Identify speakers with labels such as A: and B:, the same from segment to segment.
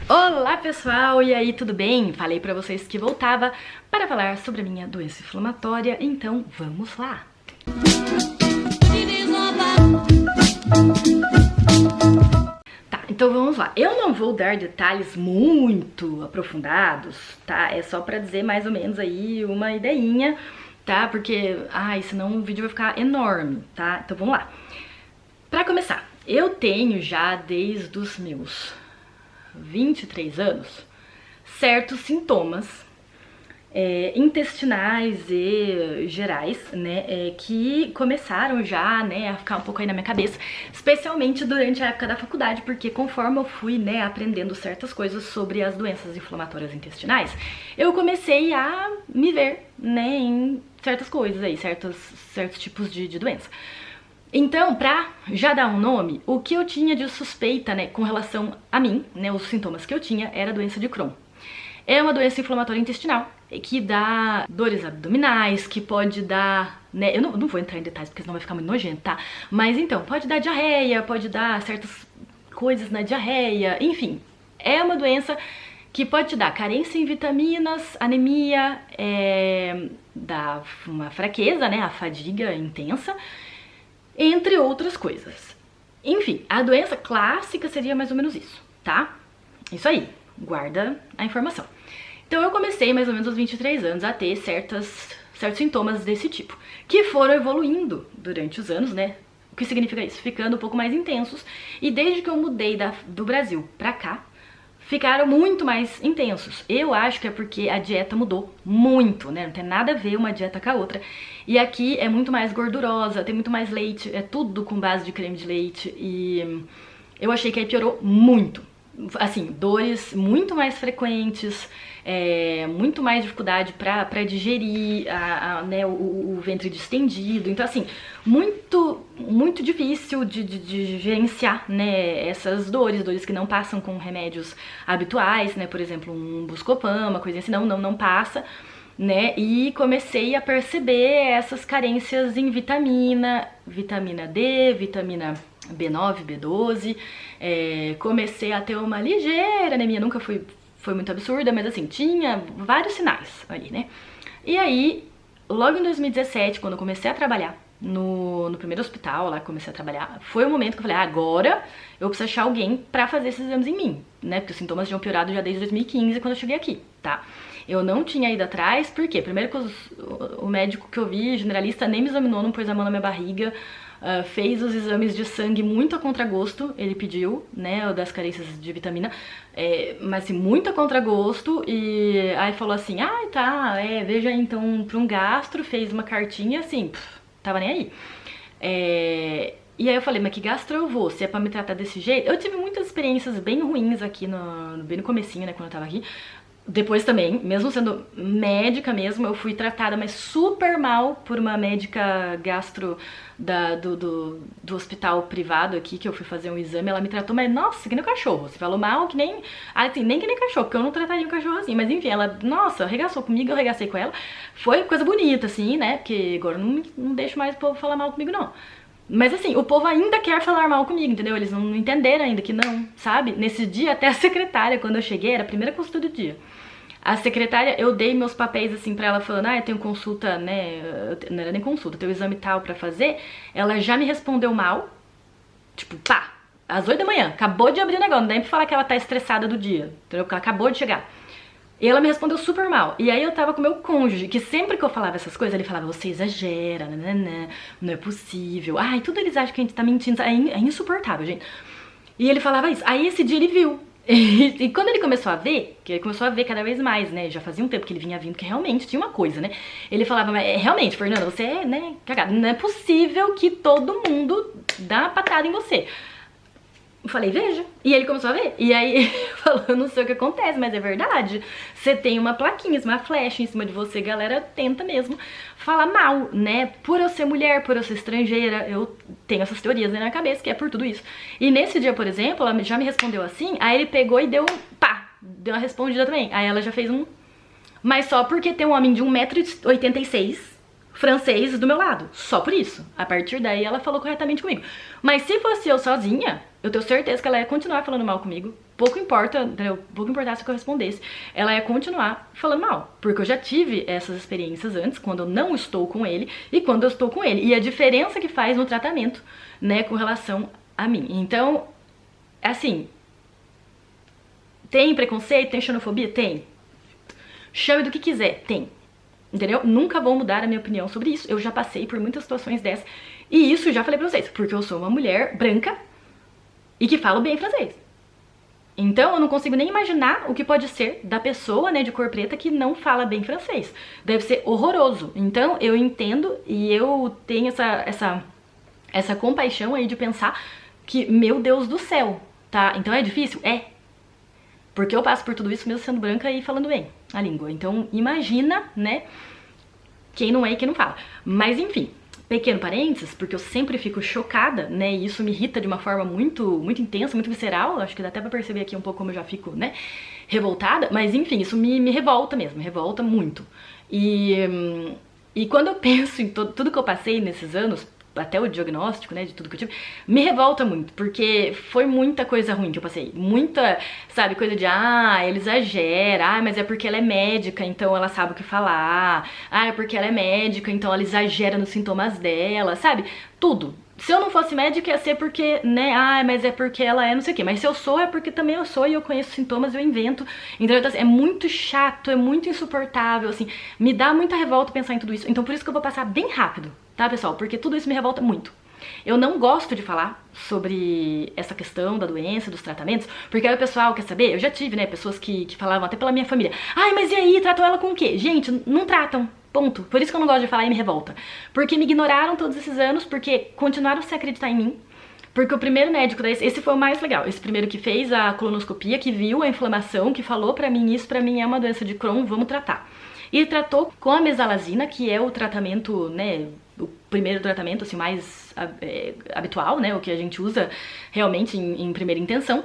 A: Olá pessoal, e aí, tudo bem? Falei pra vocês que voltava para falar sobre a minha doença inflamatória, então vamos lá! Tá, então vamos lá. Eu não vou dar detalhes muito aprofundados, tá? É só pra dizer mais ou menos aí uma ideinha, tá? Porque, senão o vídeo vai ficar enorme, tá? Então vamos lá. Pra começar, eu tenho já desde os meus 23 anos, certos sintomas intestinais e gerais, né, que começaram já, né, a ficar um pouco aí na minha cabeça, especialmente durante a época da faculdade, porque conforme eu fui, né, aprendendo certas coisas sobre as doenças inflamatórias intestinais, eu comecei a me ver, né, em certas coisas aí, certos tipos de doença. Então, pra já dar um nome, o que eu tinha de suspeita, né, com relação a mim, né, os sintomas que eu tinha, era a doença de Crohn. É uma doença inflamatória intestinal, que dá dores abdominais, que pode dar, né, eu não vou entrar em detalhes porque senão vai ficar muito nojento, tá? Mas então, pode dar diarreia, pode dar certas coisas na diarreia, enfim. É uma doença que pode te dar carência em vitaminas, anemia, dá uma fraqueza, né, a fadiga intensa, entre outras coisas. Enfim, a doença clássica seria mais ou menos isso, tá? Isso aí, guarda a informação. Então eu comecei mais ou menos aos 23 anos a ter certos sintomas desse tipo, que foram evoluindo durante os anos, né? O que significa isso? Ficando um pouco mais intensos, e desde que eu mudei do Brasil pra cá, ficaram muito mais intensos. Eu acho que é porque a dieta mudou muito, né? Não tem nada a ver uma dieta com a outra. E aqui é muito mais gordurosa, tem muito mais leite, é tudo com base de creme de leite. E eu achei que aí piorou muito. Assim, dores muito mais frequentes, muito mais dificuldade pra digerir, né, o ventre distendido. Então, assim, muito difícil de gerenciar, né, essas dores que não passam com remédios habituais, né, por exemplo, um Buscopan, uma coisinha assim, não passa, né, e comecei a perceber essas carências em vitamina D, vitamina B9, B12, comecei a ter uma ligeira anemia, nunca foi muito absurda, mas assim, tinha vários sinais ali, né? E aí, logo em 2017, quando eu comecei a trabalhar no primeiro hospital lá que comecei a trabalhar, foi o momento que eu falei, agora eu preciso achar alguém pra fazer esses exames em mim, né? Porque os sintomas tinham piorado já desde 2015, quando eu cheguei aqui, tá? Eu não tinha ido atrás, por quê? Primeiro que o médico que eu vi, generalista, nem me examinou, não pôs a mão na minha barriga, fez os exames de sangue muito a contragosto, ele pediu, né, das carências de vitamina, mas assim, muito a contragosto, e aí falou assim, veja então pra um gastro, fez uma cartinha, assim, tava nem aí. E aí eu falei, mas que gastro eu vou? Se é pra me tratar desse jeito? Eu tive muitas experiências bem ruins aqui, bem no comecinho, né, quando eu tava aqui. Depois também, mesmo sendo médica mesmo, eu fui tratada, mas super mal por uma médica gastro do hospital privado aqui, que eu fui fazer um exame. Ela me tratou, mas nossa, que nem um cachorro. Você falou mal que nem... assim, nem que nem cachorro, porque eu não trataria um cachorro assim. Mas enfim, ela, nossa, arregaçou comigo, eu arregacei com ela. Foi coisa bonita, assim, né? Porque agora eu não deixo mais o povo falar mal comigo, não. Mas assim, o povo ainda quer falar mal comigo, entendeu? Eles não entenderam ainda que não, sabe? Nesse dia, até a secretária, quando eu cheguei, era a primeira consulta do dia. A secretária, eu dei meus papéis assim pra ela, falando, eu tenho consulta, né, não era nem consulta, tenho exame tal pra fazer. Ela já me respondeu mal, tipo, pá, às 8 da manhã, acabou de abrir o negócio, não dá nem pra falar que ela tá estressada do dia, entendeu? Porque ela acabou de chegar. E ela me respondeu super mal. E aí eu tava com o meu cônjuge, que sempre que eu falava essas coisas, ele falava, você exagera, nananã, não é possível. Tudo eles acham que a gente tá mentindo, é insuportável, gente. E ele falava isso. Aí esse dia ele viu. E quando ele começou a ver, que ele começou a ver cada vez mais, né, já fazia um tempo que ele vinha vindo, que realmente tinha uma coisa, né, ele falava, mas realmente, Fernanda, você é, né, cagada, não é possível que todo mundo dá uma patada em você. Eu falei, veja. E ele começou a ver. E aí, falou, eu não sei o que acontece, mas é verdade. Você tem uma plaquinha, uma flecha em cima de você, galera tenta mesmo falar mal, né? Por eu ser mulher, por eu ser estrangeira, eu tenho essas teorias na minha cabeça, que é por tudo isso. E nesse dia, por exemplo, ela já me respondeu assim, aí ele pegou e deu deu uma respondida também. Aí ela já fez mas só porque tem um homem de 1,86 m, francês do meu lado, só por isso. A partir daí ela falou corretamente comigo. Mas se fosse eu sozinha, eu tenho certeza que ela ia continuar falando mal comigo, pouco importa, entendeu? Pouco importasse o que eu respondesse, ela ia continuar falando mal, porque eu já tive essas experiências antes, quando eu não estou com ele e quando eu estou com ele, e a diferença que faz no tratamento, né, com relação a mim. Então, assim, tem preconceito, tem xenofobia? Tem. Chame do que quiser, tem. Entendeu? Nunca vou mudar a minha opinião sobre isso, eu já passei por muitas situações dessas, e isso já falei pra vocês, porque eu sou uma mulher branca e que falo bem francês. Então eu não consigo nem imaginar o que pode ser da pessoa, né, de cor preta que não fala bem francês. Deve ser horroroso. Então eu entendo e eu tenho essa compaixão aí de pensar que, meu Deus do céu, tá? Então é difícil? É. Porque eu passo por tudo isso mesmo sendo branca e falando bem a língua. Então imagina, né, quem não é e quem não fala. Mas enfim, pequeno parênteses, porque eu sempre fico chocada, né, e isso me irrita de uma forma muito intensa, muito visceral, acho que dá até pra perceber aqui um pouco como eu já fico, né, revoltada, mas enfim, isso me revolta mesmo, me revolta muito. E quando eu penso em tudo que eu passei nesses anos, até o diagnóstico, né, de tudo que eu tive, me revolta muito, porque foi muita coisa ruim que eu passei, muita, sabe, coisa de, ele exagera, mas é porque ela é médica, então ela sabe o que falar, é porque ela é médica, então ela exagera nos sintomas dela, sabe, tudo. Se eu não fosse médica ia ser porque, né, mas é porque ela é não sei o quê, mas se eu sou é porque também eu sou e eu conheço sintomas e eu invento, então é muito chato, é muito insuportável, assim, me dá muita revolta pensar em tudo isso, então por isso que eu vou passar bem rápido, tá, pessoal? Porque tudo isso me revolta muito. Eu não gosto de falar sobre essa questão da doença, dos tratamentos, porque aí o pessoal quer saber, eu já tive, né, pessoas que falavam até pela minha família, mas e aí, tratam ela com o quê? Gente, não tratam, ponto. Por isso que eu não gosto de falar e me revolta. Porque me ignoraram todos esses anos, porque continuaram sem acreditar em mim, porque o primeiro médico, esse foi o mais legal, esse primeiro que fez a colonoscopia, que viu a inflamação, que falou pra mim, isso pra mim é uma doença de Crohn, vamos tratar. E tratou com a mesalazina, que é o tratamento, né, o primeiro tratamento, assim, mais habitual, né, o que a gente usa realmente em primeira intenção.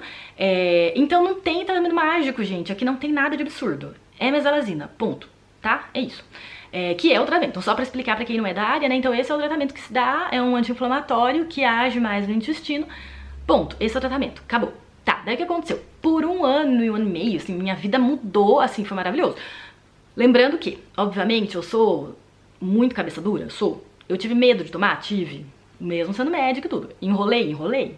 A: Então não tem tratamento mágico, gente, aqui não tem nada de absurdo. É mesalazina, ponto, tá? É isso. Que é o tratamento. Então, só pra explicar pra quem não é da área, né, então esse é o tratamento que se dá, é um anti-inflamatório que age mais no intestino, ponto, esse é o tratamento, acabou. Tá, daí o que aconteceu? Por um ano e meio, assim, minha vida mudou, assim, foi maravilhoso. Lembrando que, obviamente, eu sou muito cabeça dura, eu tive medo de tomar? Tive, mesmo sendo médica e tudo. Enrolei.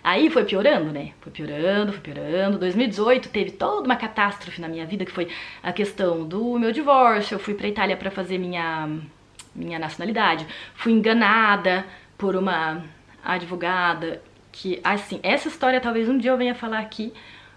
A: Aí foi piorando, né? Foi piorando. 2018 teve toda uma catástrofe na minha vida, que foi a questão do meu divórcio. Eu fui pra Itália pra fazer minha nacionalidade. Fui enganada por uma advogada que, assim, essa história talvez um dia eu venha falar aqui,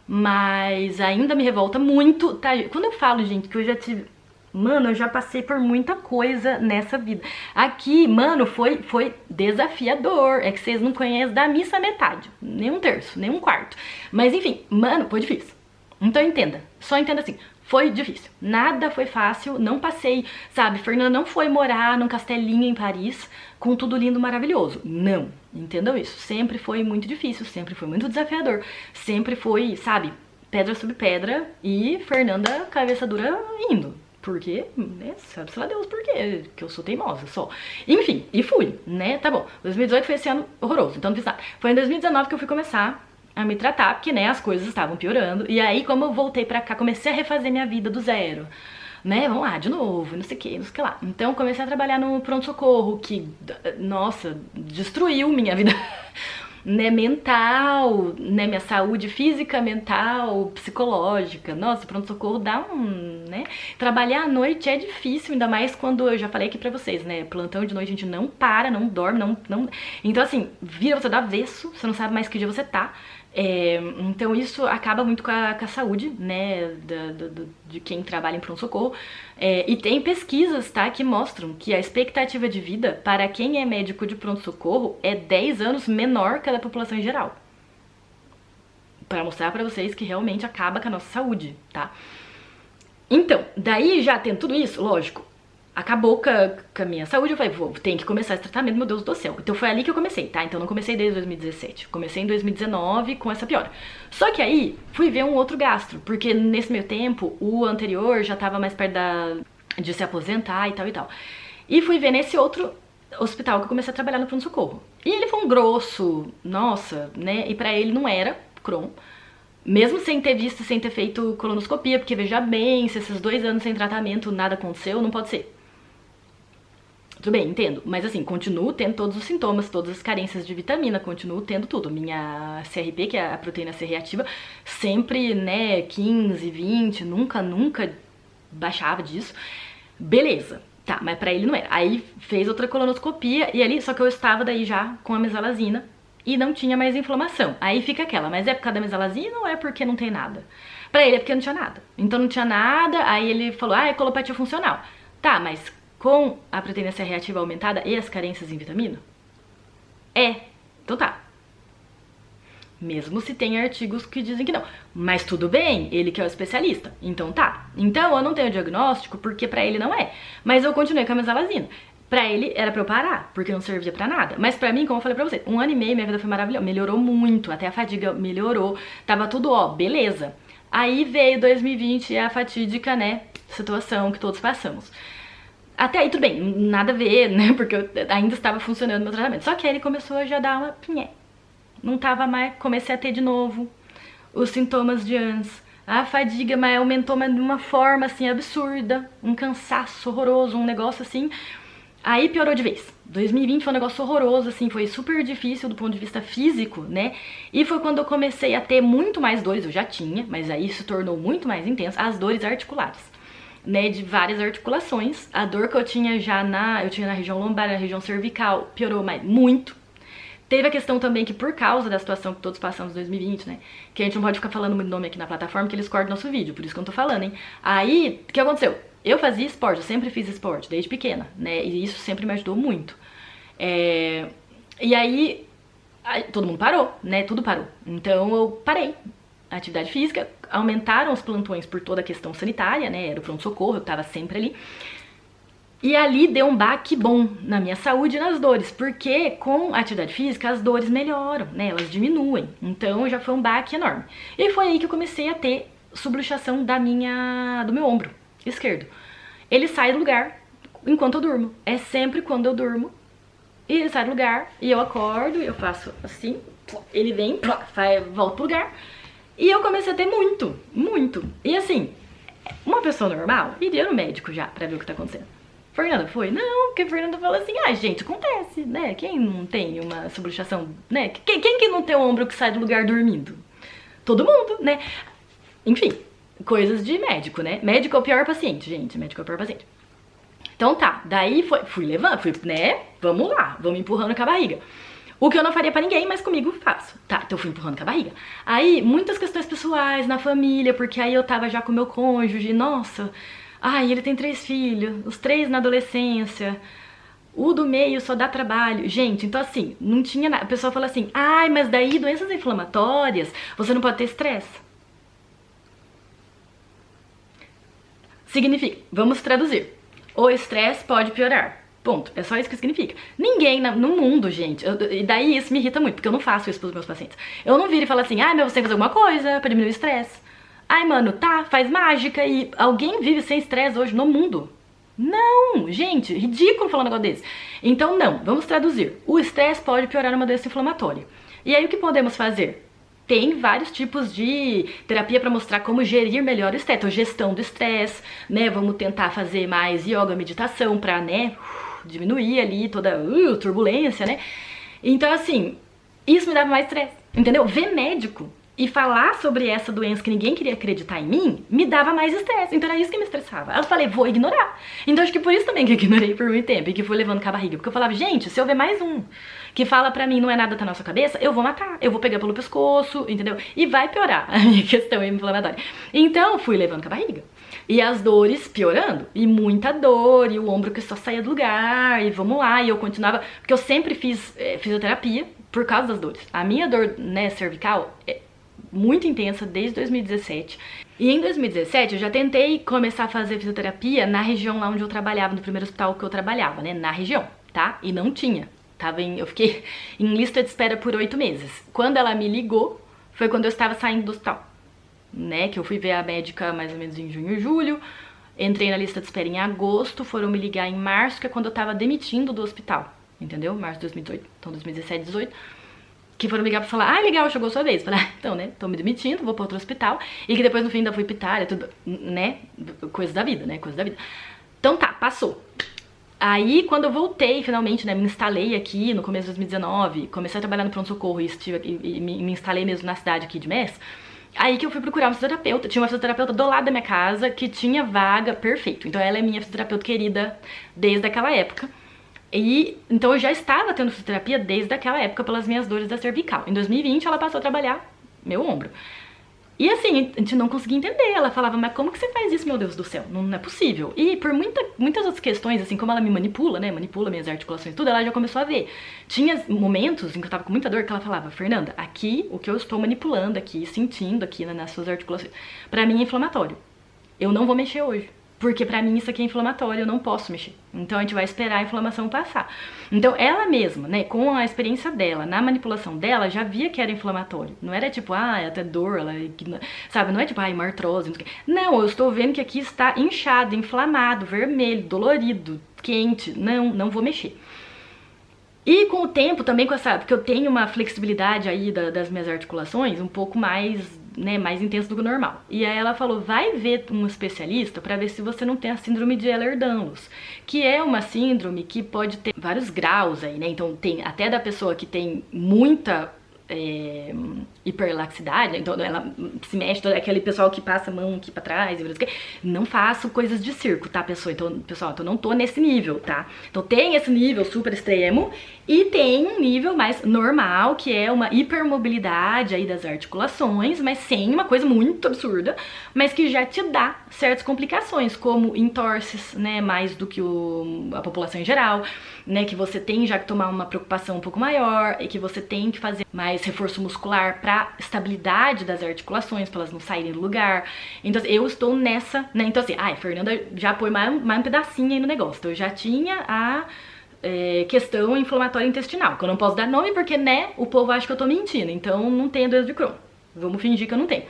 A: mas ainda me revolta muito, tá? Quando eu falo, gente, que eu já tive... Mano, eu já passei por muita coisa nessa vida. Aqui, mano, foi desafiador. É que vocês não conhecem da missa metade. Nem um terço, nem um quarto. Mas enfim, mano, foi difícil. Então entenda, só entenda assim. Foi difícil, nada foi fácil, não passei, sabe, Fernanda não foi morar num castelinho em Paris com tudo lindo, maravilhoso, não, entendam isso, sempre foi muito difícil, sempre foi muito desafiador, sempre foi, sabe, pedra sobre pedra e Fernanda cabeça dura indo, porque, né, sabe-se lá Deus por quê, que eu sou teimosa só, enfim, e fui, né, tá bom, 2018 foi esse ano horroroso, então não fiz nada, foi em 2019 que eu fui começar a me tratar, porque, né, as coisas estavam piorando. E aí, como eu voltei pra cá, comecei a refazer minha vida do zero, né, vamos lá, de novo, não sei o que lá. Então, comecei a trabalhar no pronto-socorro, que, nossa, destruiu minha vida, né, mental, né, minha saúde física, mental, psicológica. Nossa, pronto-socorro dá né, trabalhar à noite é difícil, ainda mais quando, eu já falei aqui pra vocês, né, plantão de noite a gente não para, não dorme, não... Então, assim, vira você do avesso, você não sabe mais que dia você tá. Então isso acaba muito com a saúde, né, de quem trabalha em pronto-socorro. E tem pesquisas, tá, que mostram que a expectativa de vida para quem é médico de pronto-socorro é 10 anos menor que a da população em geral. Pra mostrar pra vocês que realmente acaba com a nossa saúde, tá? Então, daí já tendo tudo isso, lógico, acabou com a minha saúde, eu falei, tem que começar esse tratamento, meu Deus do céu. Então foi ali que eu comecei, tá? Então não comecei desde 2017, comecei em 2019 com essa piora. Só que aí fui ver um outro gastro, porque nesse meio tempo o anterior já tava mais perto de se aposentar e tal e tal. E fui ver nesse outro hospital que eu comecei a trabalhar no pronto-socorro. E ele foi um grosso, nossa, né? E pra ele não era Crohn. Mesmo sem ter visto, sem ter feito colonoscopia, porque veja bem, se esses 2 anos sem tratamento nada aconteceu, não pode ser. Tudo bem, entendo. Mas assim, continuo tendo todos os sintomas, todas as carências de vitamina, continuo tendo tudo. Minha CRP, que é a proteína C reativa, sempre, né, 15, 20, nunca baixava disso. Beleza. Tá, mas pra ele não era. Aí fez outra colonoscopia e ali, só que eu estava daí já com a mesalazina e não tinha mais inflamação. Aí fica aquela, mas é por causa da mesalazina ou é porque não tem nada? Pra ele é porque não tinha nada. Então não tinha nada, aí ele falou, é colopatia funcional. Tá, mas com a proteína C reativa aumentada e as carências em vitamina? Então tá. Mesmo se tem artigos que dizem que não. Mas tudo bem, ele que é o especialista. Então tá. Então eu não tenho diagnóstico porque pra ele não é. Mas eu continuei com a mesalazina. Pra ele era pra eu parar, porque não servia pra nada. Mas pra mim, como eu falei pra você, 1 ano e meio minha vida foi maravilhosa. Melhorou muito, até a fadiga melhorou. Tava tudo, beleza. Aí veio 2020 e a fatídica, né, situação que todos passamos. Até aí tudo bem, nada a ver, né, porque eu ainda estava funcionando meu tratamento. Só que aí ele começou a já dar uma pinhé. Não tava mais, comecei a ter de novo os sintomas de antes. A fadiga, mas aumentou de uma forma, assim, absurda. Um cansaço horroroso, um negócio assim. Aí piorou de vez. 2020 foi um negócio horroroso, assim, foi super difícil do ponto de vista físico, né? E foi quando eu comecei a ter muito mais dores, eu já tinha, mas aí se tornou muito mais intenso, as dores articulares, né? De várias articulações. A dor que eu tinha já eu tinha na região lombar, na região cervical, piorou muito. Teve a questão também que por causa da situação que todos passamos em 2020, né? Que a gente não pode ficar falando muito nome aqui na plataforma, que eles cortam nosso vídeo, por isso que eu não tô falando, hein? Aí, o que aconteceu? Eu fazia esporte, eu sempre fiz esporte, desde pequena, né? E isso sempre me ajudou muito. E aí, todo mundo parou, né? Tudo parou. Então eu parei a atividade física, aumentaram os plantões por toda a questão sanitária, né? Era o pronto-socorro, eu tava sempre ali. E ali deu um baque bom na minha saúde e nas dores, porque com a atividade física as dores melhoram, né? Elas diminuem. Então já foi um baque enorme. E foi aí que eu comecei a ter subluxação do meu ombro esquerdo. Ele sai do lugar enquanto eu durmo. É sempre quando eu durmo. E ele sai do lugar e eu acordo e eu faço assim, ele vem, volta pro lugar. E eu comecei a ter muito. E assim, uma pessoa normal iria no médico já pra ver o que tá acontecendo. Fernanda foi? Não, porque a Fernanda fala assim, gente, acontece, né? Quem não tem uma subluxação, né? Quem que não tem o ombro que sai do lugar dormindo? Todo mundo, né? Enfim, coisas de médico, né? Médico é o pior paciente, gente. Médico é o pior paciente. Então tá, daí fui levando, né? Vamos lá, vamos empurrando com a barriga. O que eu não faria pra ninguém, mas comigo faço. Tá, então eu fui empurrando com a barriga. Aí, muitas questões pessoais na família, porque aí eu tava já com meu cônjuge, nossa... ele tem 3 filhos, os 3 na adolescência, o do meio só dá trabalho. Gente, então assim, não tinha nada. A pessoa fala assim, mas daí doenças inflamatórias, você não pode ter estresse. Significa, vamos traduzir, o estresse pode piorar. Ponto. É só isso que significa. Ninguém no mundo, gente, e daí isso me irrita muito, porque eu não faço isso pros meus pacientes. Eu não viro e falo assim, mas você tem que fazer alguma coisa pra diminuir o estresse. Mano, tá, faz mágica e alguém vive sem estresse hoje no mundo? Não, gente, ridículo falar um negócio desse. Então não, vamos traduzir. O estresse pode piorar uma doença inflamatória. E aí o que podemos fazer? Tem vários tipos de terapia para mostrar como gerir melhor o estresse. Então, gestão do estresse, né? Vamos tentar fazer mais yoga, meditação pra, né, diminuir ali toda a turbulência, né? Então, assim, isso me dava mais estresse, entendeu? Ver médico e falar sobre essa doença que ninguém queria acreditar em mim, me dava mais estresse. Então era isso que me estressava. Eu falei, vou ignorar. Então acho que por isso também que eu ignorei por muito tempo e que fui levando com a barriga. Porque eu falava, gente, se eu ver mais um que fala pra mim não é nada da nossa cabeça, eu vou matar. Eu vou pegar pelo pescoço, entendeu? E vai piorar a minha questão inflamatória. Então fui levando com a barriga. E as dores piorando. E muita dor, e o ombro que só saía do lugar, e vamos lá. E eu continuava, porque eu sempre fiz fisioterapia por causa das dores. A minha dor, né, cervical muito intensa desde 2017. E em 2017 eu já tentei começar a fazer fisioterapia na região lá onde eu trabalhava, no primeiro hospital que eu trabalhava, né? Na região, tá? E não tinha. Eu fiquei em lista de espera por 8 meses. Quando ela me ligou, foi quando eu estava saindo do hospital, né? Que eu fui ver a médica mais ou menos em junho e julho. Entrei na lista de espera em agosto, foram me ligar em março, que é quando eu tava demitindo do hospital, entendeu? Março de 2018, então 2017, 2018. que foram ligar pra falar, legal, chegou a sua vez. Falei, então, né, tô me demitindo, vou pra outro hospital. E que depois, no fim, ainda fui pra Itália, tudo, né, coisa da vida, né, coisa da vida. Então tá, passou. Aí, quando eu voltei, finalmente, né, me instalei aqui no começo de 2019, comecei a trabalhar no pronto-socorro e me instalei mesmo na cidade aqui de Metz, aí que eu fui procurar uma fisioterapeuta. Tinha uma fisioterapeuta do lado da minha casa que tinha vaga, perfeito. Então ela é minha fisioterapeuta querida desde aquela época. E então eu já estava tendo fisioterapia desde aquela época pelas minhas dores da cervical. Em 2020 ela passou a trabalhar meu ombro. E assim, a gente não conseguia entender. Ela falava, mas como que você faz isso, meu Deus do céu? Não é possível. E por muitas outras questões, assim, como ela me manipula, né? Manipula minhas articulações, tudo, ela já começou a ver. Tinha momentos em que eu tava com muita dor que ela falava, Fernanda, aqui, o que eu estou manipulando aqui, sentindo aqui nas suas articulações, pra mim é inflamatório. Eu não vou mexer hoje. Porque pra mim isso aqui é inflamatório, eu não posso mexer. Então a gente vai esperar a inflamação passar. Então ela mesma, né, com a experiência dela, na manipulação dela, já via que era inflamatório. Não era tipo, é até dor, ela, sabe, não é tipo, uma artrose, não sei o quê. Não, eu estou vendo que aqui está inchado, inflamado, vermelho, dolorido, quente. Não vou mexer. E com o tempo também, porque eu tenho uma flexibilidade aí das minhas articulações um pouco mais, né, mais intensa do que o normal. E aí ela falou, vai ver um especialista pra ver se você não tem a síndrome de Ehlers-Danlos, que é uma síndrome que pode ter vários graus aí, né? Então tem até da pessoa que tem muita hiperlaxidade, então ela se mexe, todo aquele pessoal que passa a mão aqui pra trás, não faço coisas de circo, tá, pessoal? Então, pessoal, eu não tô nesse nível, tá? Então tem esse nível super extremo e tem um nível mais normal, que é uma hipermobilidade aí das articulações, mas sem uma coisa muito absurda, mas que já te dá certas complicações, como entorses, né, mais do que a população em geral, né, que você tem já que tomar uma preocupação um pouco maior e que você tem que fazer mais reforço muscular para estabilidade das articulações, para elas não saírem do lugar. Então eu estou nessa, né, então assim, Fernanda já põe mais um pedacinho aí no negócio. Então eu já tinha a questão inflamatória intestinal, que eu não posso dar nome porque, né, o povo acha que eu tô mentindo, então não tenho doença de Crohn. Vamos fingir que eu não tenho.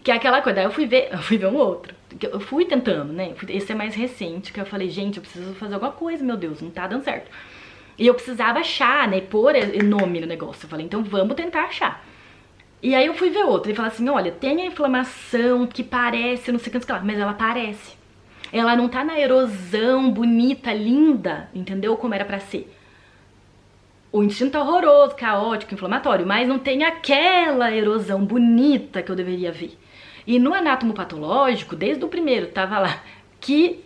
A: Que é aquela coisa, daí eu fui ver um outro. Eu fui tentando, né? Esse é mais recente, que eu falei, gente, eu preciso fazer alguma coisa, meu Deus, não tá dando certo. E eu precisava achar, né, pôr nome no negócio. Eu falei, então vamos tentar achar. E aí eu fui ver outro, e falei assim, olha, tem a inflamação que parece, não sei o que lá, mas ela parece. Ela não tá na erosão bonita, linda, entendeu? Como era pra ser. O intestino tá horroroso, caótico, inflamatório, mas não tem aquela erosão bonita que eu deveria ver. E no anatomopatológico, desde o primeiro, tava lá, que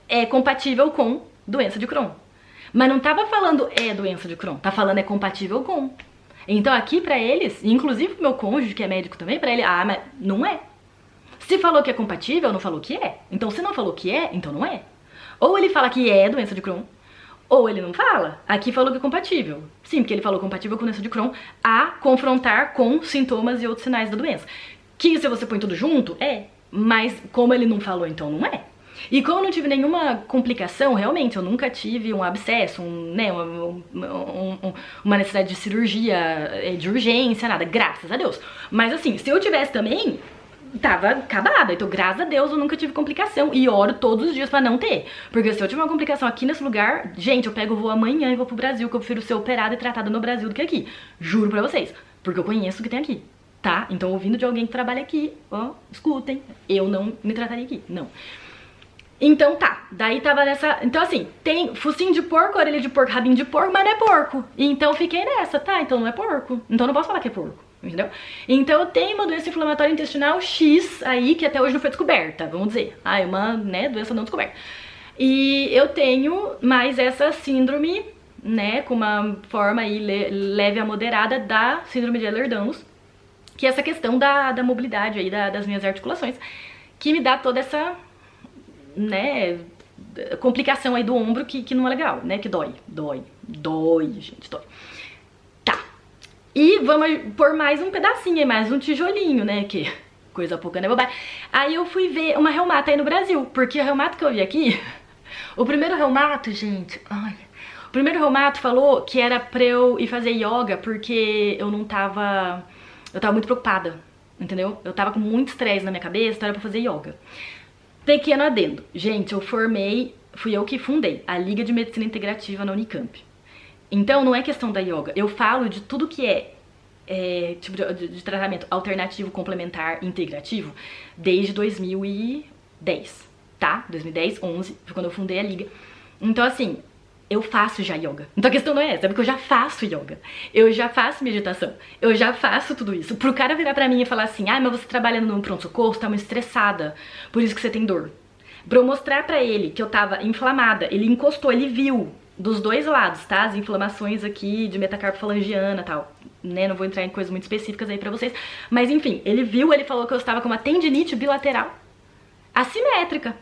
A: é compatível com doença de Crohn. Mas não tava falando doença de Crohn, tá falando é compatível com. Então aqui pra eles, inclusive pro meu cônjuge, que é médico também, pra ele, mas não é. Se falou que é compatível, não falou que é. Então se não falou que é, então não é. Ou ele fala que é doença de Crohn, ou ele não fala. Aqui falou que é compatível. Sim, porque ele falou compatível com doença de Crohn a confrontar com sintomas e outros sinais da doença. Que se você põe tudo junto, mas como ele não falou, então não é. E como eu não tive nenhuma complicação, realmente, eu nunca tive um abscesso, uma necessidade de cirurgia, de urgência, nada, graças a Deus. Mas assim, se eu tivesse também, tava acabada. Então, graças a Deus, eu nunca tive complicação. E oro todos os dias pra não ter. Porque se eu tiver uma complicação aqui nesse lugar, gente, eu pego o voo amanhã e vou pro Brasil, que eu prefiro ser operada e tratada no Brasil do que aqui. Juro pra vocês. Porque eu conheço o que tem aqui. Tá? Então, ouvindo de alguém que trabalha aqui, escutem, eu não me trataria aqui, não. Então tá, daí tava nessa, então assim, tem focinho de porco, orelha de porco, rabinho de porco, mas não é porco. Então fiquei nessa, tá, então não é porco, então não posso falar que é porco, entendeu? Então eu tenho uma doença inflamatória intestinal X aí, que até hoje não foi descoberta, vamos dizer. É uma, né, doença não descoberta. E eu tenho mais essa síndrome, né, com uma forma aí leve a moderada da síndrome de Ehlers-Danlos, que é essa questão da mobilidade aí das minhas articulações, que me dá toda essa, né, complicação aí do ombro que não é legal, né, que dói, gente, dói. Tá, e vamos pôr mais um pedacinho aí, mais um tijolinho, né, que coisa pouca, né, bobagem. Aí eu fui ver uma reumata aí no Brasil, porque o reumato que eu vi aqui, o primeiro reumato, gente, o primeiro reumato falou que era pra eu ir fazer yoga, porque eu não tava... Eu tava muito preocupada, entendeu? Eu tava com muito estresse na minha cabeça, então era pra fazer yoga. Pequeno adendo. Gente, eu formei, fui eu que fundei a Liga de Medicina Integrativa na Unicamp. Então não é questão da yoga. Eu falo de tudo que é tipo de tratamento alternativo, complementar, integrativo, desde 2010, tá? 2010, 11, foi quando eu fundei a Liga. Então, assim, eu faço já yoga. Então a questão não é essa, é porque eu já faço yoga. Eu já faço meditação. Eu já faço tudo isso. Pro cara virar pra mim e falar assim, mas você trabalha no pronto-socorro, você tá muito estressada, por isso que você tem dor. Pra eu mostrar pra ele que eu tava inflamada, ele encostou, ele viu dos dois lados, tá? As inflamações aqui de metacarpofalangiana e tal, né? Não vou entrar em coisas muito específicas aí pra vocês. Mas enfim, ele viu, ele falou que eu estava com uma tendinite bilateral assimétrica.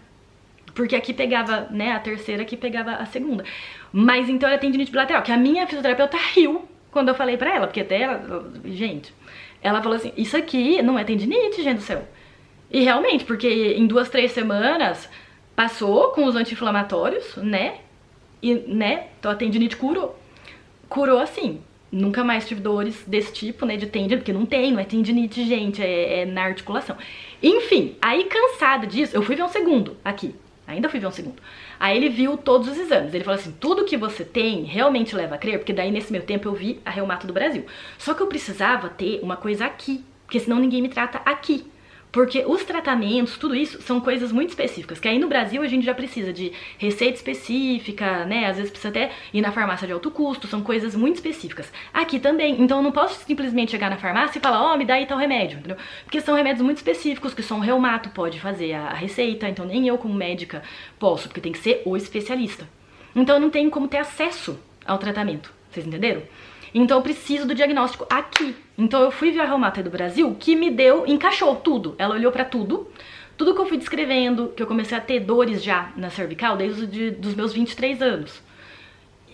A: Porque aqui pegava, né, a terceira, aqui pegava a segunda. Mas então era tendinite bilateral, que a minha fisioterapeuta riu quando eu falei pra ela, porque até ela, gente, ela falou assim, isso aqui não é tendinite, gente do céu. E realmente, porque em 2, 3 semanas passou com os anti-inflamatórios, né, e, né, então a tendinite curou assim. Nunca mais tive dores desse tipo, né, de tendinite, porque não é tendinite, gente, é na articulação. Enfim, aí cansada disso, eu fui ver um segundo aqui. Ainda fui ver um segundo. Aí ele viu todos os exames. Ele falou assim, tudo que você tem realmente leva a crer, porque daí nesse meu tempo eu vi a Reumato do Brasil. Só que eu precisava ter uma coisa aqui, porque senão ninguém me trata aqui. Porque os tratamentos, tudo isso, são coisas muito específicas, que aí no Brasil a gente já precisa de receita específica, né, às vezes precisa até ir na farmácia de alto custo, são coisas muito específicas. Aqui também, então eu não posso simplesmente chegar na farmácia e falar, me dá aí tal remédio, entendeu? Porque são remédios muito específicos, que só um reumato pode fazer a receita, então nem eu como médica posso, porque tem que ser o especialista. Então eu não tenho como ter acesso ao tratamento, vocês entenderam? Então eu preciso do diagnóstico aqui. Então eu fui ver a Reumato do Brasil, que me encaixou tudo. Ela olhou pra tudo que eu fui descrevendo, que eu comecei a ter dores já na cervical desde dos meus 23 anos.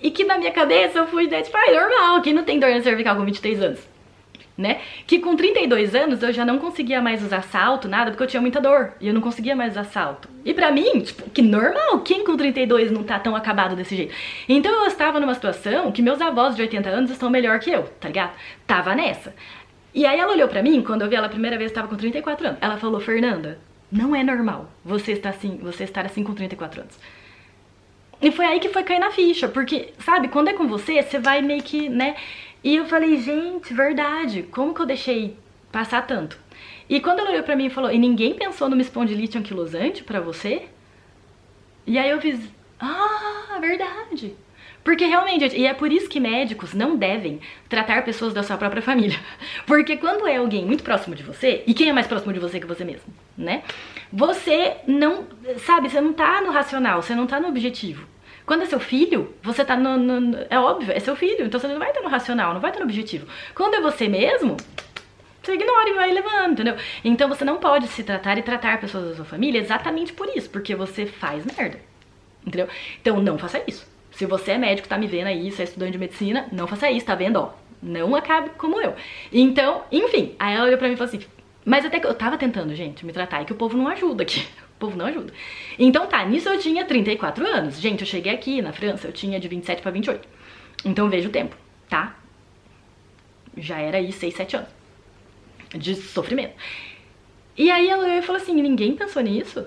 A: E que na minha cabeça eu fui, tipo, normal, quem não tem dor na cervical com 23 anos? Né? Que com 32 anos eu já não conseguia mais usar salto, nada, porque eu tinha muita dor. E eu não conseguia mais usar salto. E pra mim, tipo, que normal, quem com 32 não tá tão acabado desse jeito? Então eu estava numa situação que meus avós de 80 anos estão melhor que eu, tá ligado? Tava nessa. E aí ela olhou pra mim, quando eu vi ela a primeira vez, eu tava com 34 anos. Ela falou, Fernanda, não é normal você estar assim com 34 anos. E foi aí que foi cair na ficha, porque, sabe, quando é com você, você vai meio que, né... E eu falei, gente, verdade, como que eu deixei passar tanto? E quando ela olhou pra mim e falou, e ninguém pensou numa espondilite anquilosante pra você? E aí eu fiz, verdade. Porque realmente, gente, e é por isso que médicos não devem tratar pessoas da sua própria família. Porque quando é alguém muito próximo de você, e quem é mais próximo de você que você mesmo, né? Você não, sabe, você não tá no racional, você não tá no objetivo. Quando é seu filho, você tá é óbvio, é seu filho, então você não vai estar no racional, não vai estar no objetivo. Quando é você mesmo, você ignora e vai levando, entendeu? Então você não pode se tratar e tratar pessoas da sua família exatamente por isso, porque você faz merda, entendeu? Então não faça isso. Se você é médico, tá me vendo aí, você é estudante de medicina, não faça isso, tá vendo, ó? Não acabe como eu. Então, enfim, aí ela olhou pra mim e falou assim, mas até que eu tava tentando, gente, me tratar, e que o povo não ajuda aqui. O povo não ajuda. Então tá, nisso eu tinha 34 anos. Gente, eu cheguei aqui na França, eu tinha de 27 pra 28. Então veja o tempo, tá? Já era aí 6, 7 anos de sofrimento. E aí ela falou assim, ninguém pensou nisso?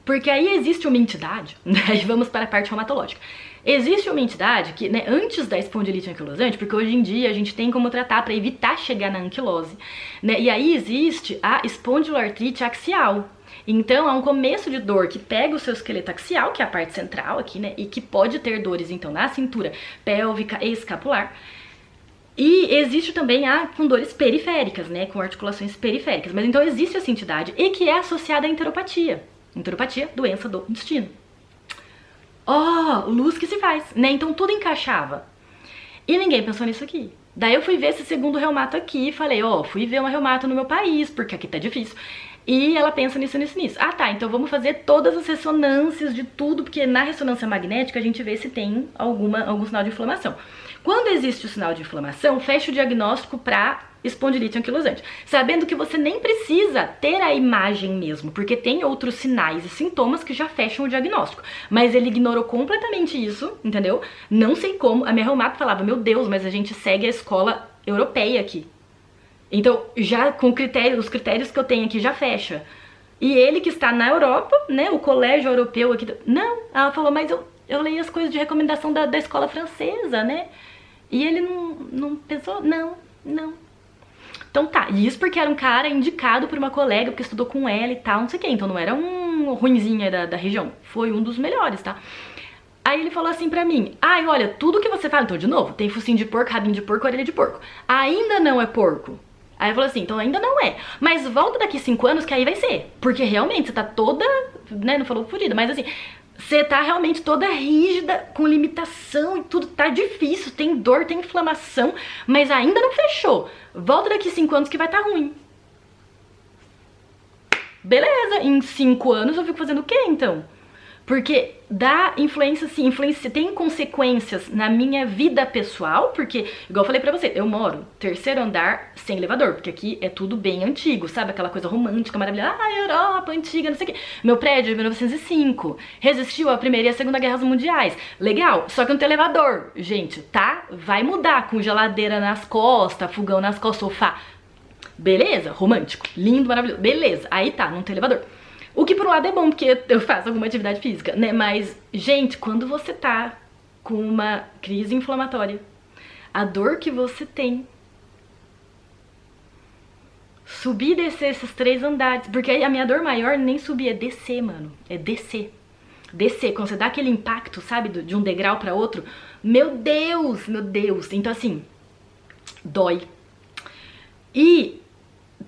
A: Porque aí existe uma entidade, né? E vamos para a parte reumatológica. Existe uma entidade que, né, antes da espondilite anquilosante, porque hoje em dia a gente tem como tratar para evitar chegar na anquilose, né? E aí existe a espondiloartrite axial. Então, é um começo de dor que pega o seu esqueleto axial, que é a parte central aqui, né? E que pode ter dores, então, na cintura pélvica e escapular. E existe também a com dores periféricas, né? Com articulações periféricas. Mas então existe essa entidade e que é associada à enteropatia. Enteropatia, doença do intestino. Luz que se faz, né? Então tudo encaixava. E ninguém pensou nisso aqui. Daí eu fui ver esse segundo reumato aqui e falei, fui ver uma reumato no meu país, porque aqui tá difícil. E ela pensa nisso. Ah, tá, então vamos fazer todas as ressonâncias de tudo, porque na ressonância magnética a gente vê se tem algum sinal de inflamação. Quando existe o sinal de inflamação, fecha o diagnóstico para espondilite anquilosante, sabendo que você nem precisa ter a imagem mesmo, porque tem outros sinais e sintomas que já fecham o diagnóstico. Mas ele ignorou completamente isso, entendeu? Não sei como. A minha reumato falava, meu Deus, mas a gente segue a escola europeia aqui. Então, já com os critérios que eu tenho aqui já fecha. E ele que está na Europa, né, o colégio europeu aqui... Não, ela falou, mas eu leio as coisas de recomendação da escola francesa, né? E ele não pensou, não. Então tá, e isso porque era um cara indicado por uma colega, porque estudou com ela e tal, não sei o quê. Então não era um ruinzinho aí da região, foi um dos melhores, tá? Aí ele falou assim pra mim, ai, olha, tudo que você fala, então de novo, tem focinho de porco, rabinho de porco, orelha de porco. Ainda não é porco. Aí eu falei assim, então ainda não é. Mas volta daqui 5 anos que aí vai ser. Porque realmente você tá toda, né, não falou fodida, mas assim, você tá realmente toda rígida, com limitação e tudo, tá difícil, tem dor, tem inflamação, mas ainda não fechou. Volta daqui 5 anos que vai tá ruim. Beleza, em 5 anos eu fico fazendo o quê então? Porque dá influência, sim, influência tem consequências na minha vida pessoal, porque, igual eu falei pra você, eu moro terceiro andar sem elevador, porque aqui é tudo bem antigo, sabe? Aquela coisa romântica, maravilhosa, Europa, antiga, não sei o quê. Meu prédio é de 1905, resistiu à Primeira e à Segunda Guerras Mundiais. Legal, só que não tem elevador, gente, tá? Vai mudar com geladeira nas costas, fogão nas costas, sofá. Beleza? Romântico, lindo, maravilhoso. Beleza, aí tá, não tem elevador. O que por um lado é bom, porque eu faço alguma atividade física, né? Mas, gente, quando você tá com uma crise inflamatória, a dor que você tem, subir e descer esses 3 andares, porque a minha dor maior nem subir, é descer, mano. É descer. Descer, quando você dá aquele impacto, sabe, de um degrau pra outro, meu Deus, meu Deus. Então, assim, dói. E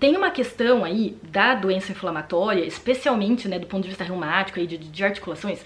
A: tem uma questão aí da doença inflamatória, especialmente, né, do ponto de vista reumático e de articulações,